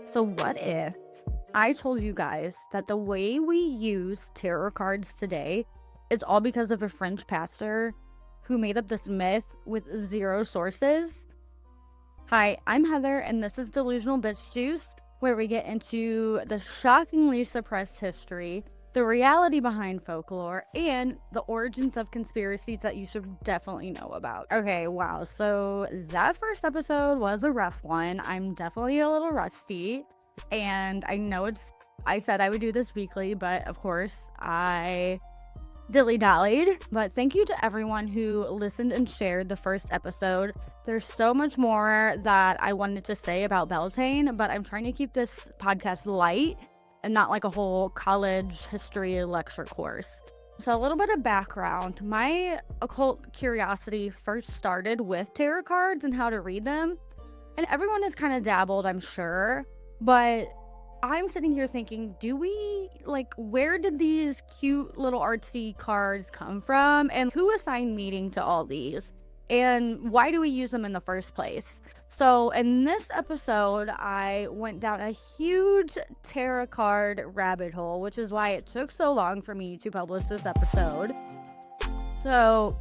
So what if I told you guys that the way we use tarot cards today is all because of a French pastor who made up this myth with zero sources? Hi, I'm Heather, and this is Delusional Bitch Juice, where we get into the shockingly suppressed history, the reality behind folklore, and the origins of conspiracies that you should definitely know about. Okay, wow, so that first episode was a rough one. I'm definitely a little rusty, and I said I would do this weekly, but of course, I dilly-dallied. But thank you to everyone who listened and shared the first episode. There's so much more that I wanted to say about Beltane, but I'm trying to keep this podcast light and not like a whole college history lecture course. So a little bit of background. My occult curiosity first started with tarot cards and how to read them. And everyone has kind of dabbled, I'm sure. But I'm sitting here thinking, where did these cute little artsy cards come from? And who assigned meaning to all these? And why do we use them in the first place? So in this episode, I went down a huge tarot card rabbit hole, which is why it took so long for me to publish this episode. So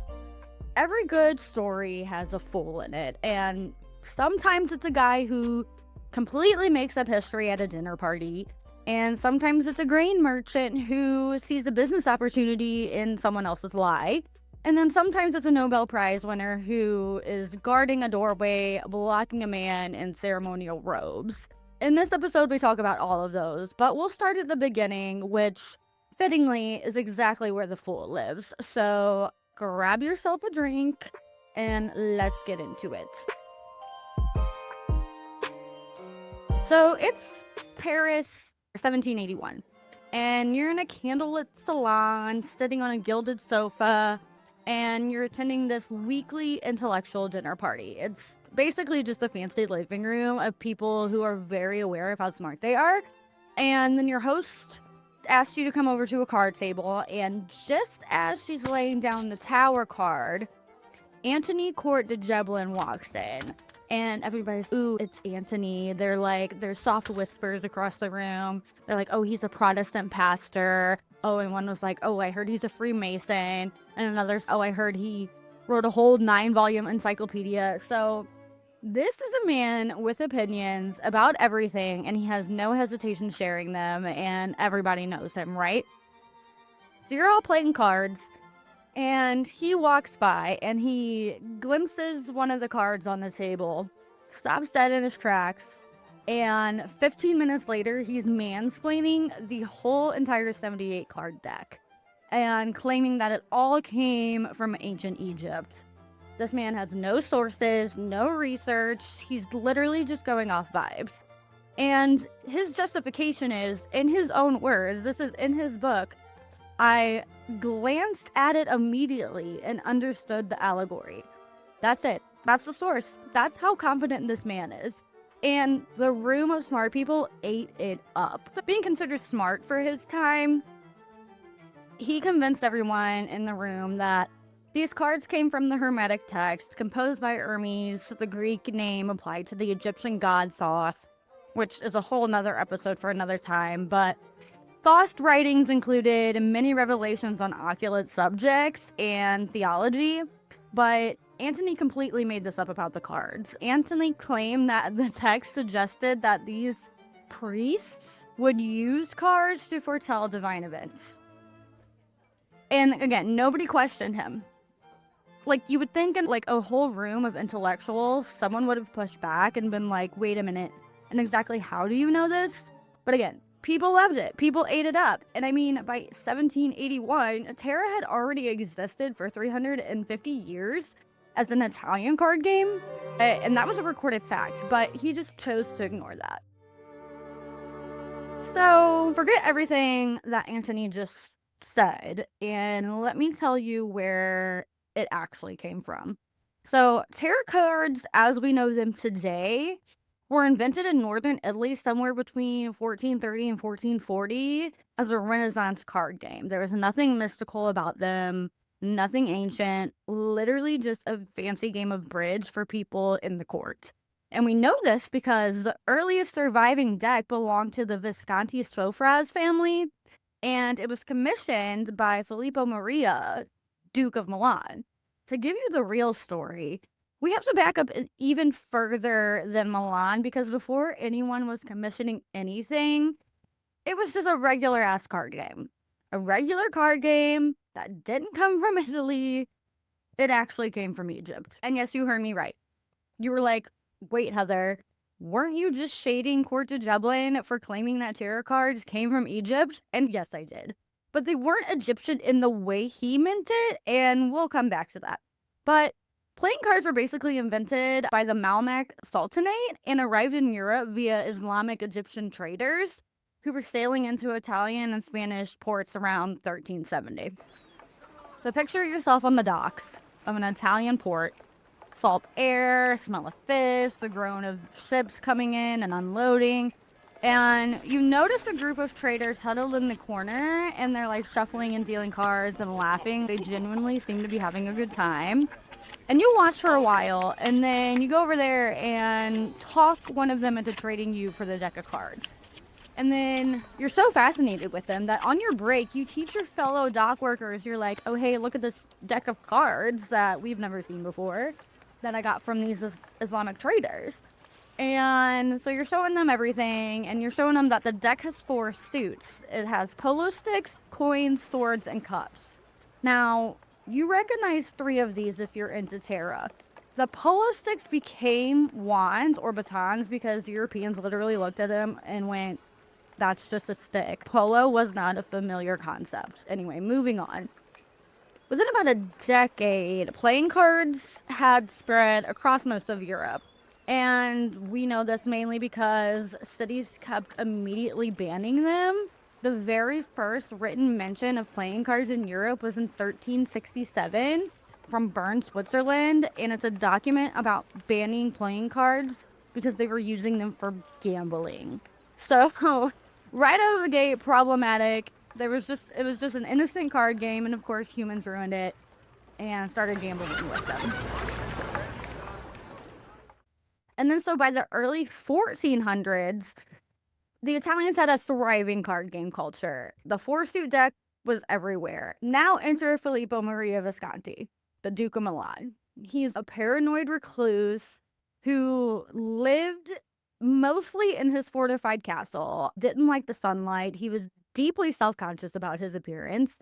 every good story has a fool in it, and sometimes it's a guy who completely makes up history at a dinner party, and sometimes it's a grain merchant who sees a business opportunity in someone else's lie, and then sometimes it's a Nobel Prize winner who is guarding a doorway, blocking a man in ceremonial robes. In this episode, we talk about all of those, but we'll start at the beginning, which fittingly is exactly where the fool lives. So grab yourself a drink and let's get into it. So it's Paris, 1781, and you're in a candlelit salon, sitting on a gilded sofa, and you're attending this weekly intellectual dinner party. It's basically just a fancy living room of people who are very aware of how smart they are, and then your host asks you to come over to a card table, and just as she's laying down the Tower card, Antoine Court de Gébelin walks in. And everybody's, ooh, it's Anthony. There's soft whispers across the room. They're like, oh, he's a Protestant pastor. Oh, and one was like, oh, I heard he's a Freemason. And another's, oh, I heard he wrote a whole 9-volume encyclopedia. So this is a man with opinions about everything, and he has no hesitation sharing them, and everybody knows him, right? So you're all playing cards. And he walks by and he glimpses one of the cards on the table, stops dead in his tracks, and 15 minutes later, he's mansplaining the whole entire 78 card deck and claiming that it all came from ancient Egypt. This man has no sources, no research. He's literally just going off vibes. And his justification is, in his own words, this is in his book, I glanced at it immediately and understood the allegory. That's it. That's the source. That's how confident this man is. And the room of smart people ate it up. So being considered smart for his time, he convinced everyone in the room that these cards came from the Hermetic text composed by Hermes, the Greek name applied to the Egyptian god Thoth, which is a whole nother episode for another time, but Thoth's writings included many revelations on occult subjects and theology, but Antony completely made this up about the cards. Antony claimed that the text suggested that these priests would use cards to foretell divine events. And again, nobody questioned him. Like, you would think in like a whole room of intellectuals, someone would have pushed back and been like, wait a minute, and exactly how do you know this? But again, people loved it. People ate it up. And I mean, by 1781, tarot had already existed for 350 years as an Italian card game. And that was a recorded fact, but he just chose to ignore that. So forget everything that Antony just said, and let me tell you where it actually came from. So tarot cards, as we know them today, were invented in northern Italy somewhere between 1430 and 1440 as a Renaissance card game. There was nothing mystical about them, nothing ancient, literally just a fancy game of bridge for people in the court. And we know this because the earliest surviving deck belonged to the Visconti Sofras family, and it was commissioned by Filippo Maria, Duke of Milan. To give you the real story, we have to back up even further than Milan, because before anyone was commissioning anything, it was just a regular ass card game. A regular card game that didn't come from Italy. It actually came from Egypt. And yes, you heard me right. You were like, wait, Heather, weren't you just shading Court de Gébelin for claiming that tarot cards came from Egypt? And yes, I did. But they weren't Egyptian in the way he meant it, and we'll come back to that. But playing cards were basically invented by the Mamluk Sultanate and arrived in Europe via Islamic Egyptian traders who were sailing into Italian and Spanish ports around 1370. So picture yourself on the docks of an Italian port. Salt air, smell of fish, the groan of ships coming in and unloading. And you notice a group of traders huddled in the corner, and they're like shuffling and dealing cards and laughing. They genuinely seem to be having a good time. And you watch for a while, and then you go over there and talk one of them into trading you for the deck of cards. And then you're so fascinated with them that on your break, you teach your fellow dock workers, you're like, oh, hey, look at this deck of cards that we've never seen before that I got from these Islamic traders. And so you're showing them everything, and you're showing them that the deck has 4 suits. It has polo sticks, coins, swords, and cups. Now, you recognize 3 of these if you're into tarot. The polo sticks became wands or batons because Europeans literally looked at them and went, that's just a stick. Polo was not a familiar concept. Anyway, moving on. Within about a decade, playing cards had spread across most of Europe. And we know this mainly because cities kept immediately banning them. The very first written mention of playing cards in Europe was in 1367 from Bern, Switzerland. And it's a document about banning playing cards because they were using them for gambling. So, right out of the gate, problematic. It was just an innocent card game, and of course humans ruined it and started gambling with them. And then so by the early 1400s, the Italians had a thriving card game culture. The 4-suit deck was everywhere. Now enter Filippo Maria Visconti, the Duke of Milan. He's a paranoid recluse who lived mostly in his fortified castle, didn't like the sunlight. He was deeply self-conscious about his appearance,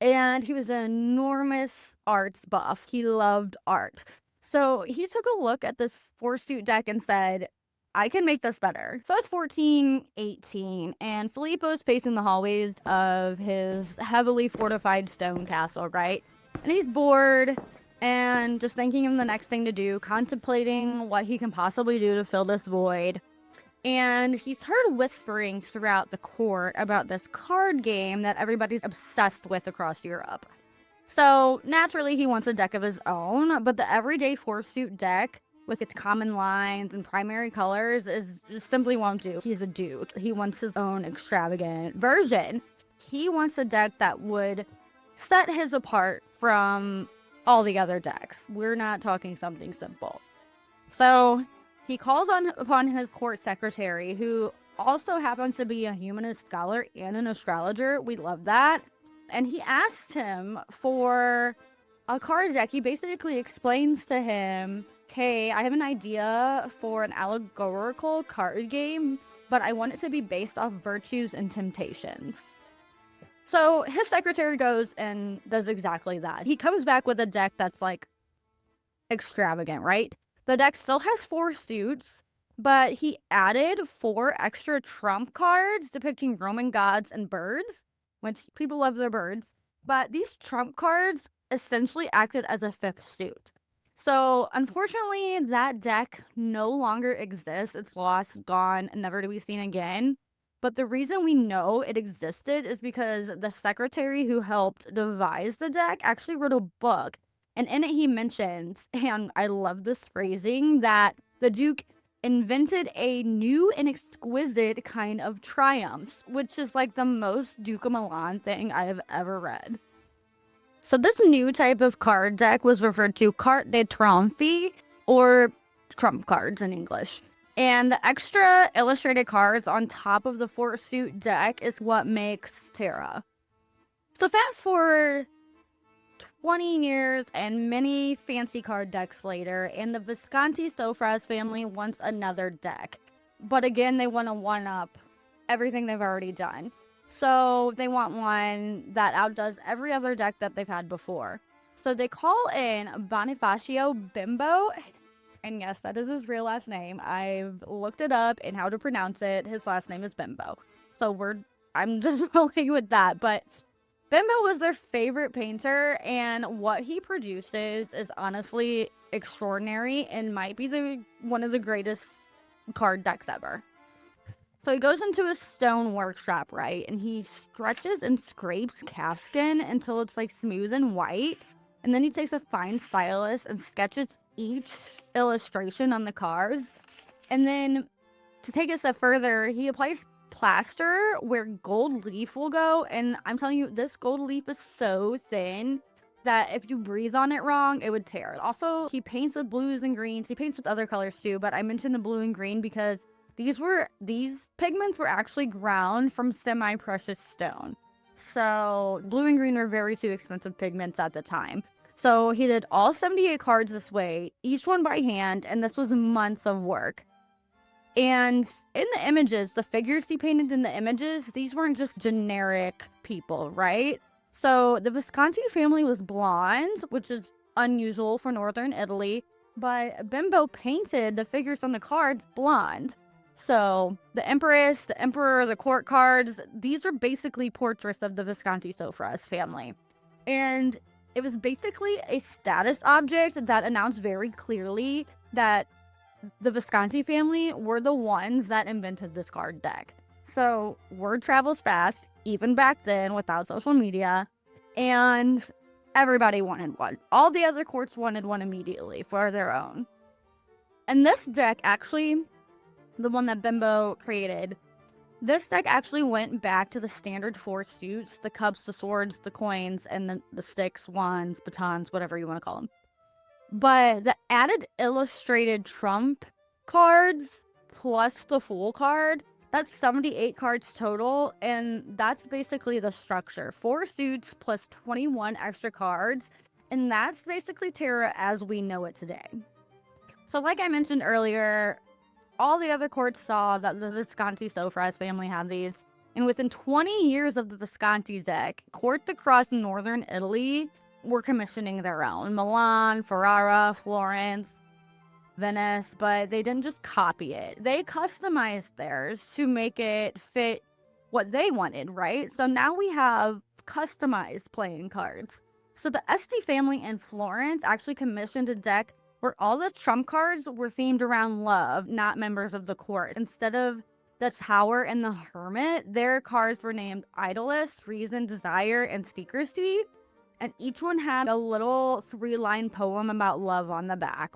and he was an enormous arts buff. He loved art. So he took a look at this 4-suit deck and said, I can make this better. So it's 1418, and Filippo's pacing the hallways of his heavily fortified stone castle, right? And he's bored and just thinking of the next thing to do, contemplating what he can possibly do to fill this void. And he's heard whisperings throughout the court about this card game that everybody's obsessed with across Europe. So naturally, he wants a deck of his own, but the everyday 4-suit deck with its common lines and primary colors just simply won't do. He's a duke. He wants his own extravagant version. He wants a deck that would set his apart from all the other decks. We're not talking something simple. So he calls upon his court secretary, who also happens to be a humanist scholar and an astrologer. We love that. And he asks him for a card deck. He basically explains to him, okay, I have an idea for an allegorical card game, but I want it to be based off virtues and temptations. So his secretary goes and does exactly that. He comes back with a deck that's like extravagant, right? The deck still has 4 suits, but he added 4 extra trump cards depicting Roman gods and birds, which people love their birds. But these trump cards essentially acted as a 5th suit. So unfortunately, that deck no longer exists. It's lost, gone, and never to be seen again. But the reason we know it existed is because the secretary who helped devise the deck actually wrote a book. And in it, he mentions, and I love this phrasing, that the Duke invented a new and exquisite kind of triumphs, which is like the most Duke of Milan thing I have ever read. So this new type of card deck was referred to carte de triomphe, or trump cards in English. And the extra illustrated cards on top of the 4-suit deck is what makes Terra. So fast forward 20 years and many fancy card decks later, and the Visconti Sofras family wants another deck. But again, they want to one-up everything they've already done. So they want one that outdoes every other deck that they've had before. So they call in Bonifacio Bimbo, and yes, that is his real last name. I've looked it up and how to pronounce it. His last name is Bimbo. So I'm just rolling with that. But Bimbo was their favorite painter, and what he produces is honestly extraordinary and might be one of the greatest card decks ever. So he goes into his stone workshop, right? And he stretches and scrapes calfskin until it's like smooth and white. And then he takes a fine stylus and sketches each illustration on the cards. And then to take it a step further, he applies plaster where gold leaf will go. And I'm telling you, this gold leaf is so thin that if you breathe on it wrong, it would tear. Also, he paints with blues and greens. He paints with other colors too, but I mentioned the blue and green because these pigments were actually ground from semi-precious stone. So blue and green were very too expensive pigments at the time. So he did all 78 cards this way, each one by hand, and this was months of work. And in the images, the figures he painted in the images, these weren't just generic people, right? So the Visconti family was blonde, which is unusual for northern Italy, but Bimbo painted the figures on the cards blonde. So the Empress, the Emperor, the court cards, these were basically portraits of the Visconti Sofras family. And it was basically a status object that announced very clearly that the Visconti family were the ones that invented this card deck. So word travels fast, even back then without social media, and everybody wanted one. All the other courts wanted one immediately for their own. And this deck actually, the one that Bimbo created, this deck actually went back to the standard 4 suits, the cups, the swords, the coins, and the sticks, wands, batons, whatever you want to call them. But the added illustrated trump cards plus the Fool card, that's 78 cards total, and that's basically the structure. 4 suits plus 21 extra cards, and that's basically Terra as we know it today. So like I mentioned earlier, all the other courts saw that the Visconti Sofras family had these, and within 20 years of the Visconti deck, courts across northern Italy were commissioning their own. Milan, Ferrara, Florence, Venice, but they didn't just copy it. They customized theirs to make it fit what they wanted, right? So now we have customized playing cards. So the Este family in Florence actually commissioned a deck where all the trump cards were themed around love, not members of the court. Instead of the Tower and the Hermit, their cards were named Idlest, Reason, Desire, and Secrecy. And each one had a little 3-line poem about love on the back.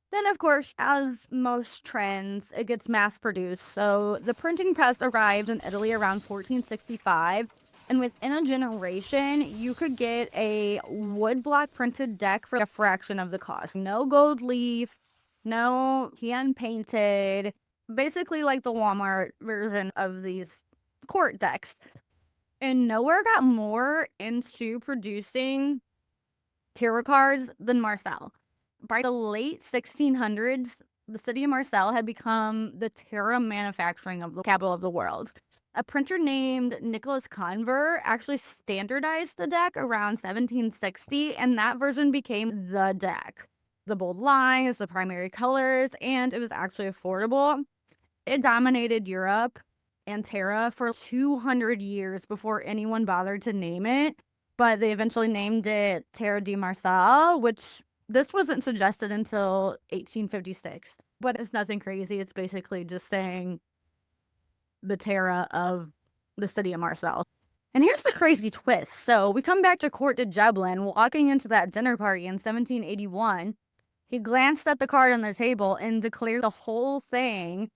Then, of course, as most trends, it gets mass-produced. So the printing press arrived in Italy around 1465. And within a generation, you could get a woodblock printed deck for a fraction of the cost. No gold leaf, no hand-painted, basically like the Walmart version of these court decks. And nowhere got more into producing tarot cards than Marseille. By the late 1600s, the city of Marseille had become the tarot manufacturing of the capital of the world. A printer named Nicholas Conver actually standardized the deck around 1760, and that version became the deck. The bold lines, the primary colors, and it was actually affordable. It dominated Europe and Terra for 200 years before anyone bothered to name it, but they eventually named it Terra di Marseille, which this wasn't suggested until 1856. But it's nothing crazy. It's basically just saying the Terra of the city of Marseille. And here's the crazy twist. So we come back to Court de Gébelin. Walking into that dinner party in 1781, he glanced at the card on the table and declared the whole thing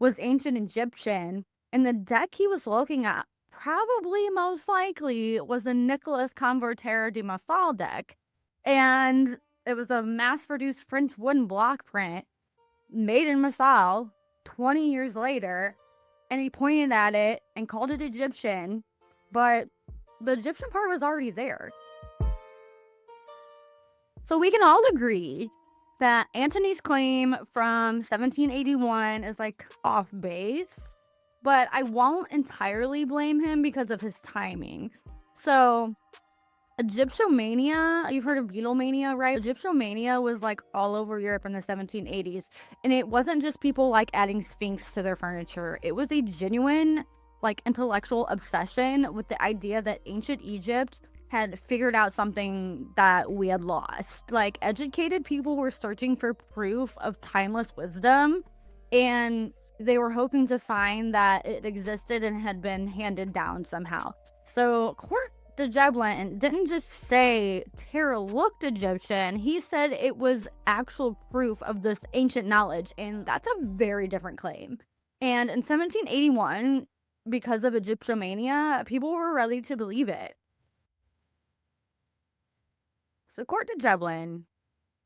was ancient Egyptian. And the deck he was looking at, probably most likely, was a Nicholas Conver Terra di Marseille deck. And it was a mass-produced French wooden block print. made in Masal 20 years later, and he pointed at it and called it Egyptian, but the Egyptian part was already there. So we can all agree that Antony's claim from 1781 is like off base, but I won't entirely blame him because of his timing. So Egyptomania, you've heard of Beatlemania, right? Egyptomania was like all over Europe in the 1780s, and it wasn't just people like adding Sphinx to their furniture. It was a genuine like intellectual obsession with the idea that ancient Egypt had figured out something that we had lost. Like, educated people were searching for proof of timeless wisdom, and they were hoping to find that it existed and had been handed down somehow. So Court de Gébelin didn't just say Tara looked Egyptian, he said it was actual proof of this ancient knowledge, and that's a very different claim. And in 1781, because of Egyptomania, people were ready to believe it. So Court de Gébelin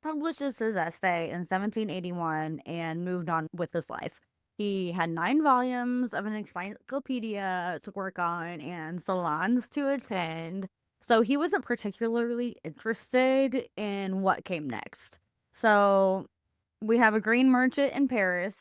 publishes his essay in 1781 and moved on with his life. He had 9 volumes of an encyclopedia to work on and salons to attend, so he wasn't particularly interested in what came next. So we have a green merchant in Paris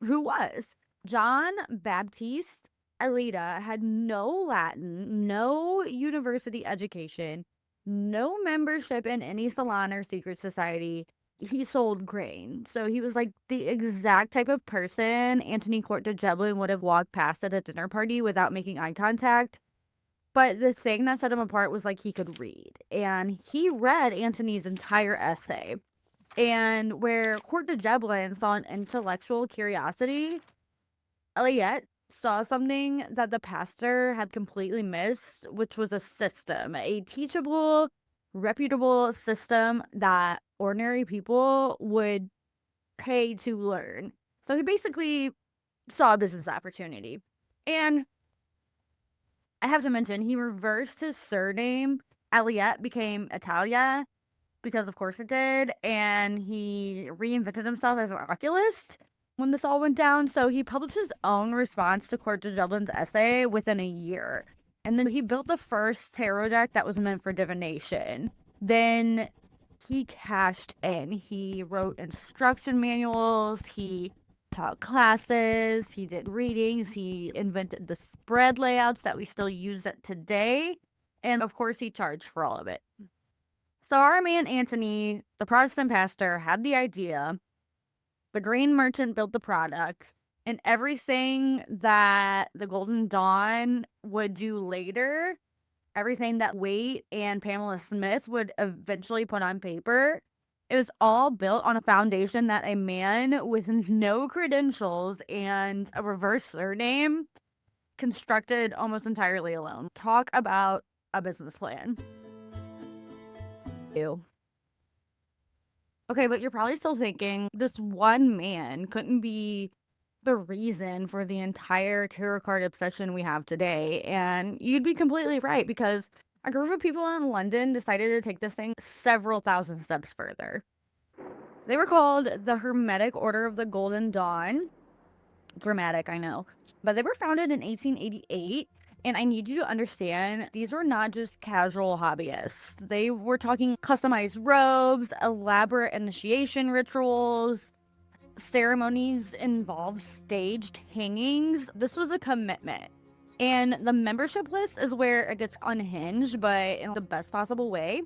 who was John Baptiste Elida, had no Latin, no university education, no membership in any salon or secret society. He sold grain. So he was like the exact type of person Antoine Court de Gébelin would have walked past at a dinner party without making eye contact. But the thing that set him apart was like he could read. And he read Antony's entire essay. And where Court de Gébelin saw an intellectual curiosity, Eliot saw something that the pastor had completely missed, which was a system, a teachable, reputable system that ordinary people would pay to learn. So he basically saw a business opportunity. And I have to mention, he reversed his surname. Eliot became Italia, because of course it did, and he reinvented himself as an occultist when this all went down. So he published his own response to Court de Gébelin's essay within a year. And then he built the first tarot deck that was meant for divination. Then he cashed in. He wrote instruction manuals. He taught classes. He did readings. He invented the spread layouts that we still use it today. And of course, he charged for all of it. So our man Antony, the Protestant pastor, had the idea. The green merchant built the product, and everything that the Golden Dawn would do later, everything that Waite and Pamela Smith would eventually put on paper, it was all built on a foundation that a man with no credentials and a reverse surname constructed almost entirely alone. Talk about a business plan. Ew. Okay, but you're probably still thinking this one man couldn't be the reason for the entire tarot card obsession we have today. And you'd be completely right, because a group of people in London decided to take this thing several thousand steps further. They were called the Hermetic Order of the Golden Dawn. Dramatic, I know. But they were founded in 1888. And I need you to understand, these were not just casual hobbyists. They were talking customized robes, elaborate initiation rituals, ceremonies involved staged hangings. This was a commitment. And the membership list is where it gets unhinged, but in the best possible way.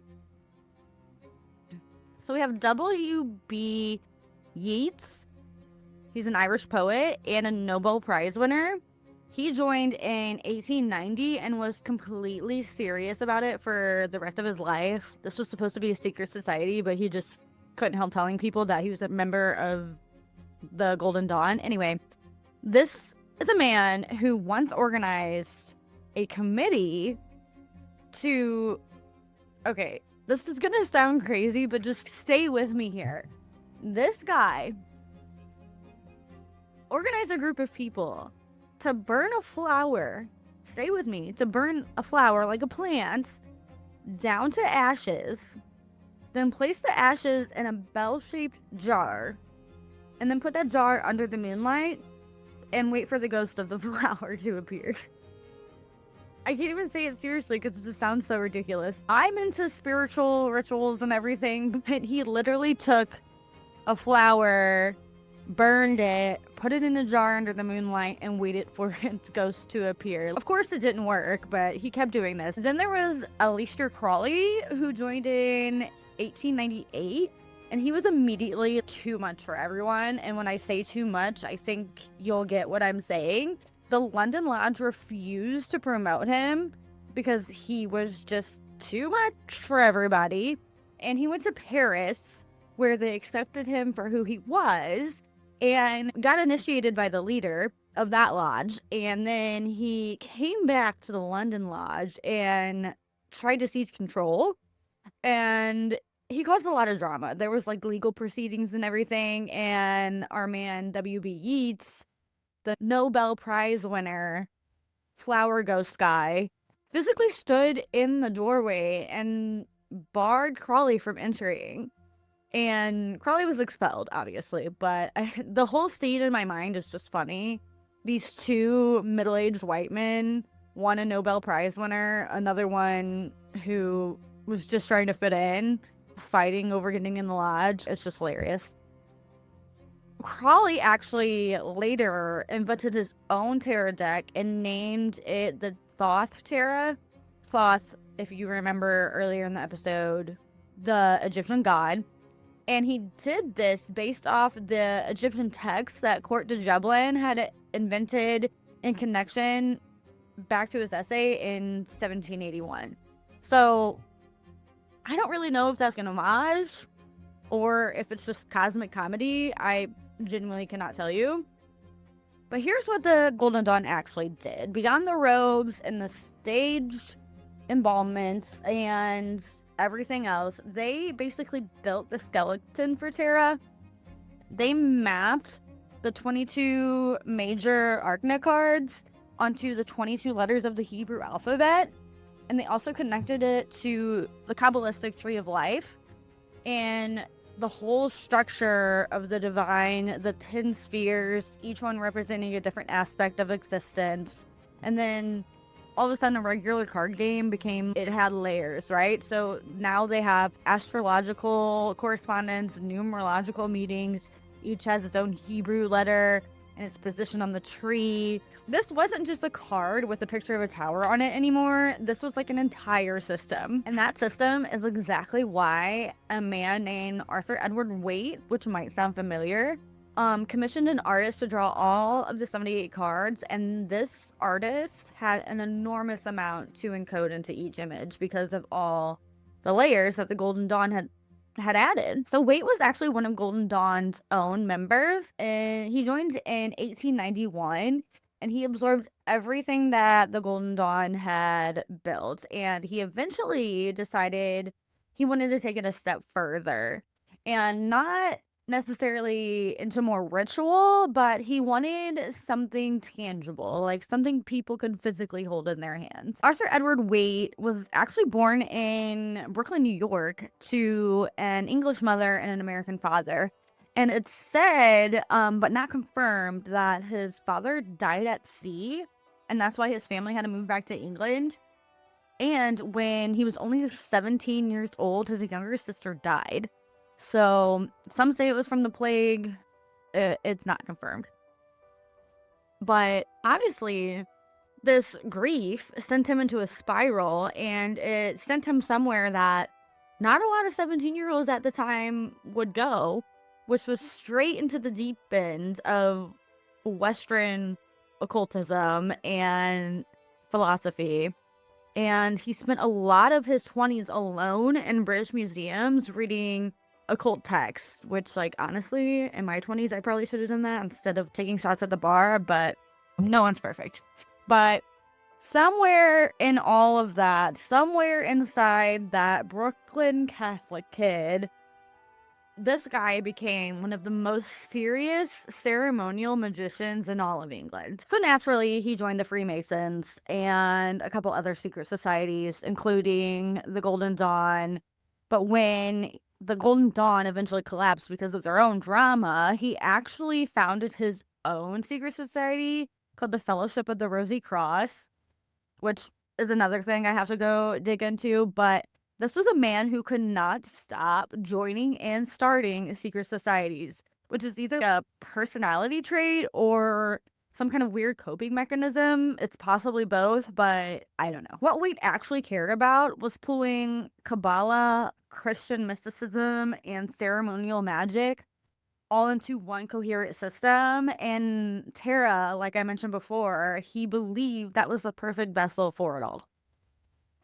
So we have W.B. Yeats. He's an Irish poet and a Nobel Prize winner. He joined in 1890 and was completely serious about it for the rest of his life. This was supposed to be a secret society, but he just couldn't help telling people that he was a member of the Golden Dawn. Anyway, this is a man who once organized a committee to... Okay, this is gonna sound crazy, but just stay with me here. This guy organized a group of people to burn a flower, stay with me, to burn a flower like a plant down to ashes, then place the ashes in a bell-shaped jar, and then put that jar under the moonlight and wait for the ghost of the flower to appear. I can't even say it seriously because it just sounds so ridiculous. I'm into spiritual rituals and everything, but he literally took a flower, burned it, put it in a jar under the moonlight, and waited for its ghost to appear. Of course, it didn't work, but he kept doing this. Then there was Aleister Crowley, who joined in 1898, and he was immediately too much for everyone. And when I say too much, I think you'll get what I'm saying. The London Lodge refused to promote him because he was just too much for everybody. And he went to Paris, where they accepted him for who he was and got initiated by the leader of that lodge. And then he came back to the London Lodge and tried to seize control. And he caused a lot of drama. There was like legal proceedings and everything. And our man, W.B. Yeats, the Nobel Prize winner, flower ghost guy, physically stood in the doorway and barred Crowley from entering. And Crowley was expelled, obviously, but the whole scene in my mind is just funny. These two middle-aged white men, one a Nobel Prize winner, another one who was just trying to fit in, fighting over getting in the lodge. It's just hilarious. Crowley actually later invented his own tarot deck and named it the Thoth Tarot. Thoth, if you remember earlier in the episode, the Egyptian god. And he did this based off the Egyptian texts that Court de Gébelin had invented in connection back to his essay in 1781. So I don't really know if that's an homage or if it's just cosmic comedy. I genuinely cannot tell you. But here's what the Golden Dawn actually did. Beyond the robes and the staged embalments and everything else, they basically built the skeleton for Terra. They mapped the 22 major Arcana cards onto the 22 letters of the Hebrew alphabet, and they also connected it to the Kabbalistic tree of life and the whole structure of the divine, the 10 spheres, each one representing a different aspect of existence. And then all of a sudden a regular card game it had layers, right? So now they have astrological correspondence, numerological meetings, each has its own Hebrew letter and its position on the tree. This wasn't just a card with a picture of a tower on it anymore. This was like an entire system. And that system is exactly why a man named Arthur Edward Waite, which might sound familiar, commissioned an artist to draw all of the 78 cards, and this artist had an enormous amount to encode into each image because of all the layers that the Golden Dawn had added. So Waite was actually one of Golden Dawn's own members, and he joined in 1891, and he absorbed everything that the Golden Dawn had built, and he eventually decided he wanted to take it a step further, and not necessarily into more ritual, but he wanted something tangible, like something people could physically hold in their hands. Arthur Edward Waite was actually born in Brooklyn, New York, to an English mother and an American father. And it's said, but not confirmed, that his father died at sea, and that's why his family had to move back to England. And when he was only 17 years old, his younger sister died. So some say it was from the plague. It's not confirmed. But obviously, this grief sent him into a spiral, and it sent him somewhere that not a lot of 17-year-olds at the time would go, which was straight into the deep end of Western occultism and philosophy. And he spent a lot of his 20s alone in British museums reading occult texts, which, like, honestly, in my 20s, I probably should have done that instead of taking shots at the bar, but no one's perfect. But somewhere in all of that, somewhere inside that Brooklyn Catholic kid, this guy became one of the most serious ceremonial magicians in all of England. So naturally, he joined the Freemasons and a couple other secret societies, including the Golden Dawn. But when the Golden Dawn eventually collapsed because of their own drama, he actually founded his own secret society called the Fellowship of the Rosy Cross, which is another thing I have to go dig into. But this was a man who could not stop joining and starting secret societies, which is either a personality trait or some kind of weird coping mechanism. It's possibly both, but I don't know. What Waite actually cared about was pulling Kabbalah, Christian mysticism, and ceremonial magic all into one coherent system. And Tara, like I mentioned before, he believed that was the perfect vessel for it all.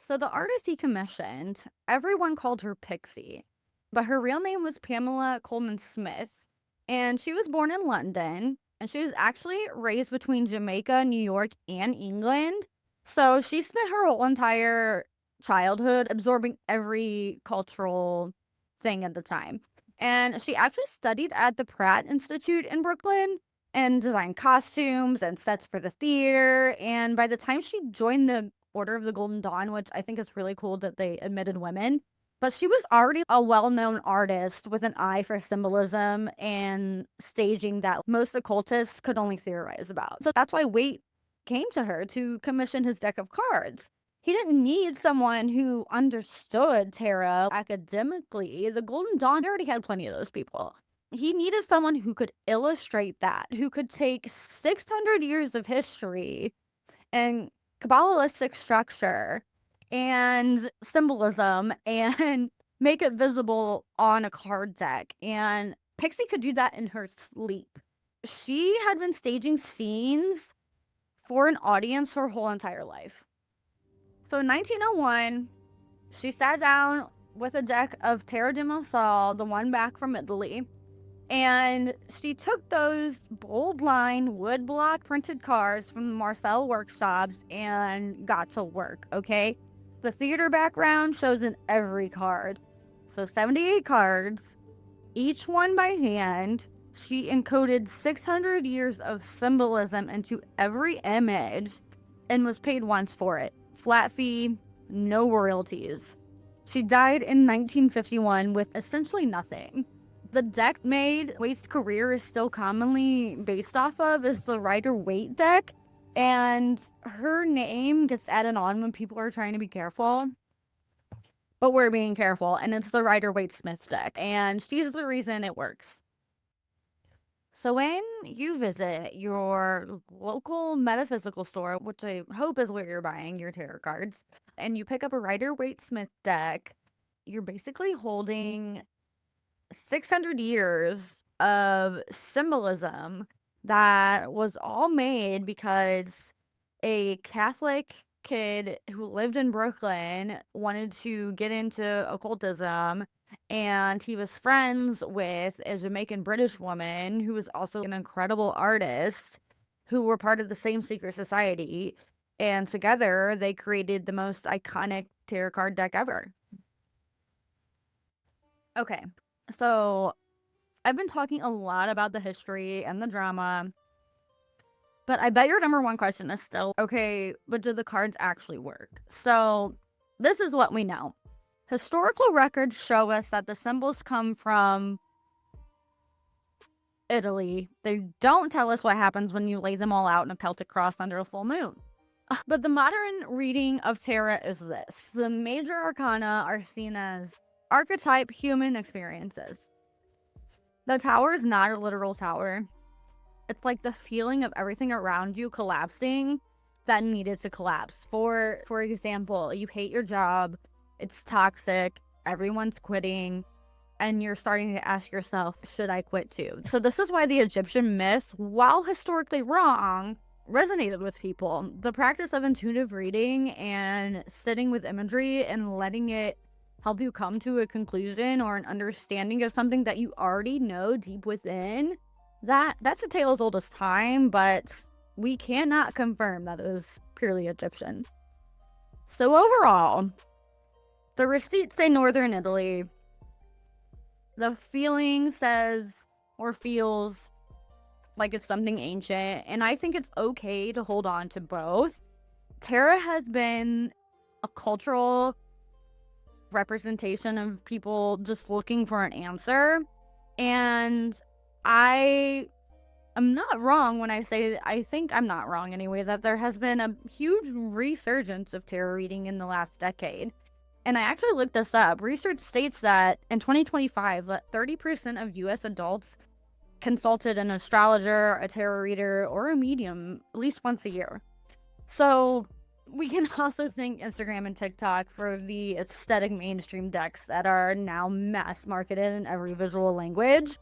So the artist he commissioned, everyone called her Pixie, but her real name was Pamela Coleman Smith, and she was born in London, and she was actually raised between Jamaica, New York, and England. So she spent her whole entire childhood absorbing every cultural thing at the time. And she actually studied at the Pratt Institute in Brooklyn and designed costumes and sets for the theater. And by the time she joined the Order of the Golden Dawn, which I think is really cool that they admitted women, but she was already a well-known artist with an eye for symbolism and staging that most occultists could only theorize about. So that's why Waite came to her to commission his deck of cards. He didn't need someone who understood tarot academically. The Golden Dawn already had plenty of those people. He needed someone who could illustrate that, who could take 600 years of history and Kabbalistic structure and symbolism and make it visible on a card deck. And Pixie could do that in her sleep. She had been staging scenes for an audience her whole entire life. So in 1901, she sat down with a deck of Tarot de Marsal, the one back from Italy, and she took those bold line woodblock printed cards from the Marcel workshops and got to work, okay? The theater background shows in every card. So 78 cards, each one by hand. She encoded 600 years of symbolism into every image and was paid once for it. Flat fee, no royalties. She died in 1951 with essentially nothing. The deck made Waite's career is still commonly based off of is the Rider-Waite deck, and her name gets added on when people are trying to be careful. But we're being careful, and it's the Rider-Waite-Smith deck, and she's the reason it works. So when you visit your local metaphysical store, which I hope is where you're buying your tarot cards, and you pick up a Rider-Waite-Smith deck, you're basically holding 600 years of symbolism that was all made because a Catholic kid who lived in Brooklyn wanted to get into occultism, and he was friends with a Jamaican-British woman who was also an incredible artist who were part of the same secret society, and together they created the most iconic tarot card deck ever. Okay, so I've been talking a lot about the history and the drama, but I bet your number one question is still, okay, but do the cards actually work? So this is what we know. Historical records show us that the symbols come from Italy. They don't tell us what happens when you lay them all out in a Celtic cross under a full moon. But the modern reading of tarot is this. The major arcana are seen as archetype human experiences. The tower is not a literal tower. It's like the feeling of everything around you collapsing that needed to collapse. For example, you hate your job, it's toxic, everyone's quitting, and you're starting to ask yourself, should I quit too? So this is why the Egyptian myths, while historically wrong, resonated with people. The practice of intuitive reading and sitting with imagery and letting it help you come to a conclusion or an understanding of something that you already know deep within, that's a tale as old as time, but we cannot confirm that it was purely Egyptian. So overall, the receipts say Northern Italy. The feeling says or feels like it's something ancient, and I think it's okay to hold on to both. Tarot has been a cultural representation of people just looking for an answer. And I am not wrong when I say, I think I'm not wrong anyway, that there has been a huge resurgence of tarot reading in the last decade. And I actually looked this up. Research states that in 2025, that 30% of US adults consulted an astrologer, a tarot reader, or a medium at least once a year. So we can also thank Instagram and TikTok for the aesthetic mainstream decks that are now mass marketed in every visual language.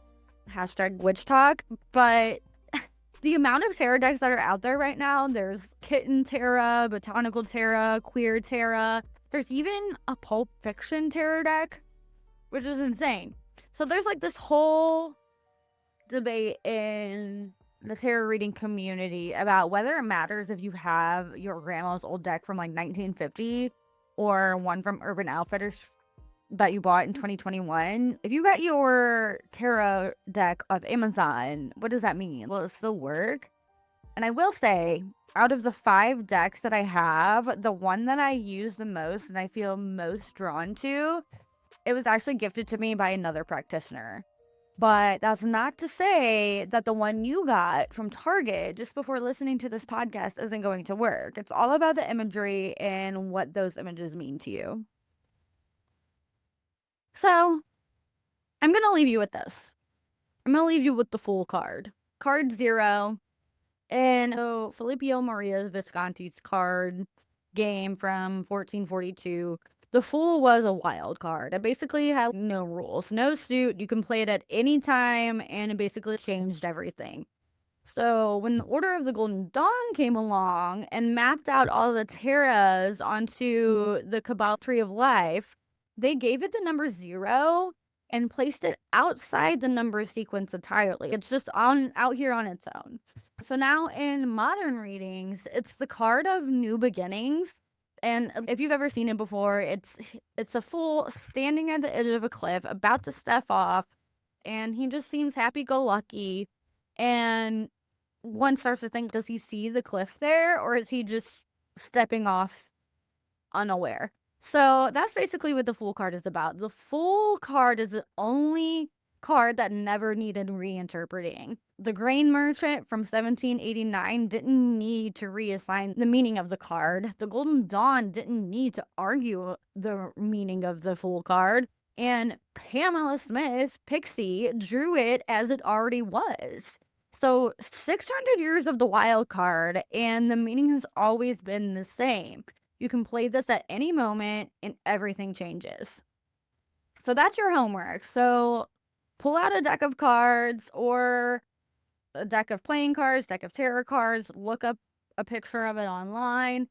Hashtag witch talk. But the amount of tarot decks that are out there right now, there's kitten tarot, botanical tarot, queer tarot. There's even a Pulp Fiction tarot deck, which is insane. So there's like this whole debate in the tarot reading community about whether it matters if you have your grandma's old deck from like 1950 or one from Urban Outfitters that you bought in 2021. If you got your tarot deck off Amazon, what does that mean? Will it still work? And I will say, out of the 5 decks that I have, the one that I use the most and I feel most drawn to, it was actually gifted to me by another practitioner. But that's not to say that the one you got from Target just before listening to this podcast isn't going to work. It's all about the imagery and what those images mean to you. So, I'm going to leave you with this. I'm going to leave you with the Fool card. Card 0. And so Filippo Maria Visconti's card game from 1442. The Fool was a wild card. It basically had no rules, no suit. You can play it at any time, and it basically changed everything. So when the Order of the Golden Dawn came along and mapped out all the tarots onto the Cabal Tree of Life, they gave it the number 0 and placed it outside the number sequence entirely. It's just out here on its own. So now in modern readings, it's the card of new beginnings. And if you've ever seen it before, it's a fool standing at the edge of a cliff, about to step off, and he just seems happy-go-lucky. And one starts to think, does he see the cliff there, or is he just stepping off unaware? So that's basically what the Fool card is about. The Fool card is the only card that never needed reinterpreting. The Grain Merchant from 1789 didn't need to reassign the meaning of the card. The Golden Dawn didn't need to argue the meaning of the Fool card. And Pamela Smith, Pixie, drew it as it already was. So 600 years of the wild card, and the meaning has always been the same. You can play this at any moment, and everything changes. So that's your homework. So pull out a deck of cards or a deck of playing cards, deck of tarot cards, look up a picture of it online,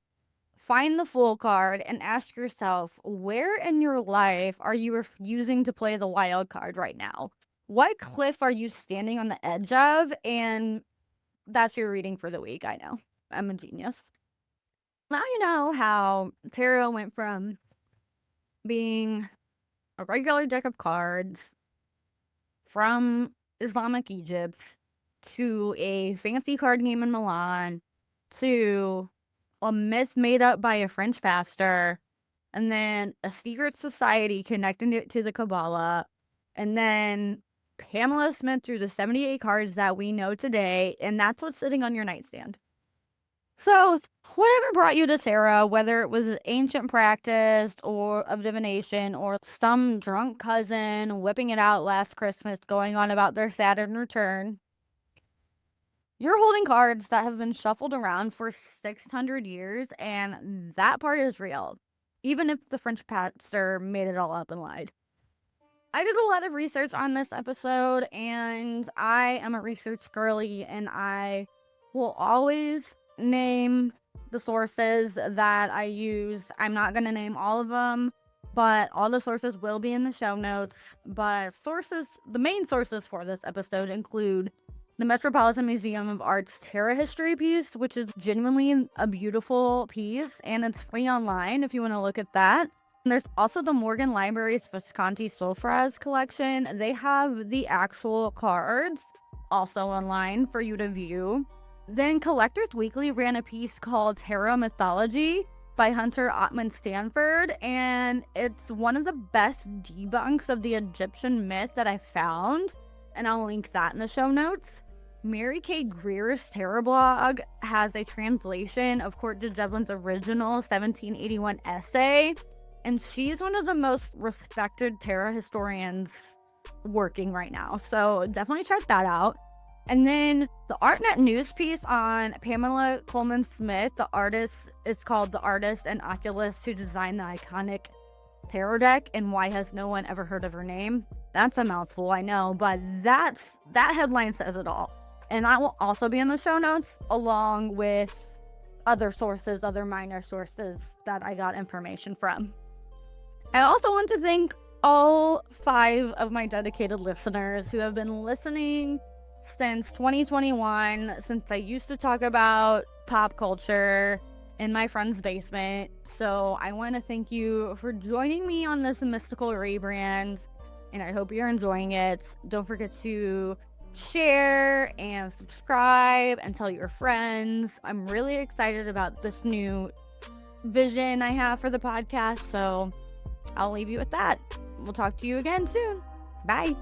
find the Fool card, and ask yourself, where in your life are you refusing to play the wild card right now? What cliff are you standing on the edge of? And that's your reading for the week. I know. I'm a genius. Now you know how tarot went from being a regular deck of cards from Islamic Egypt to a fancy card game in Milan to a myth made up by a French pastor, and then a secret society connecting it to the Kabbalah, and then Pamela Smith drew the 78 cards that we know today, and that's what's sitting on your nightstand. So, whatever brought you to tarot, whether it was ancient practice or of divination or some drunk cousin whipping it out last Christmas going on about their Saturn return, you're holding cards that have been shuffled around for 600 years, and that part is real, even if the French pastor made it all up and lied. I did a lot of research on this episode, and I am a research girly, and I will always name the sources that I use. I'm not going to name all of them, but all the sources will be in the show notes. But the main sources for this episode include the Metropolitan Museum of Art's Tarot History piece, which is genuinely a beautiful piece, and it's free online if you want to look at that. And there's also the Morgan Library's Visconti Sulfraz collection. They have the actual cards also online for you to view. Then Collectors Weekly ran a piece called Tarot Mythology, by Hunter Ottman Stanford, and it's one of the best debunks of the Egyptian myth that I found, and I'll link that in the show notes. Mary K. Greer's Terror blog has a translation of Court de Gébelin's original 1781 essay, and she's one of the most respected terror historians working right now, so definitely check that out. And then the ArtNet news piece on Pamela Coleman Smith, the artist, it's called The Artist and Oculist Who Designed the Iconic Terror Deck and Why Has No One Ever Heard of Her Name? That's a mouthful, I know, but that headline says it all. And that will also be in the show notes, along with other sources, other minor sources that I got information from. I also want to thank all 5 of my dedicated listeners who have been listening since 2021, since I used to talk about pop culture in my friend's basement. So I want to thank you for joining me on this mystical rebrand, and I hope you're enjoying it. Don't forget to share and subscribe and tell your friends. I'm really excited about this new vision I have for the podcast, so I'll leave you with that. We'll talk to you again soon. Bye.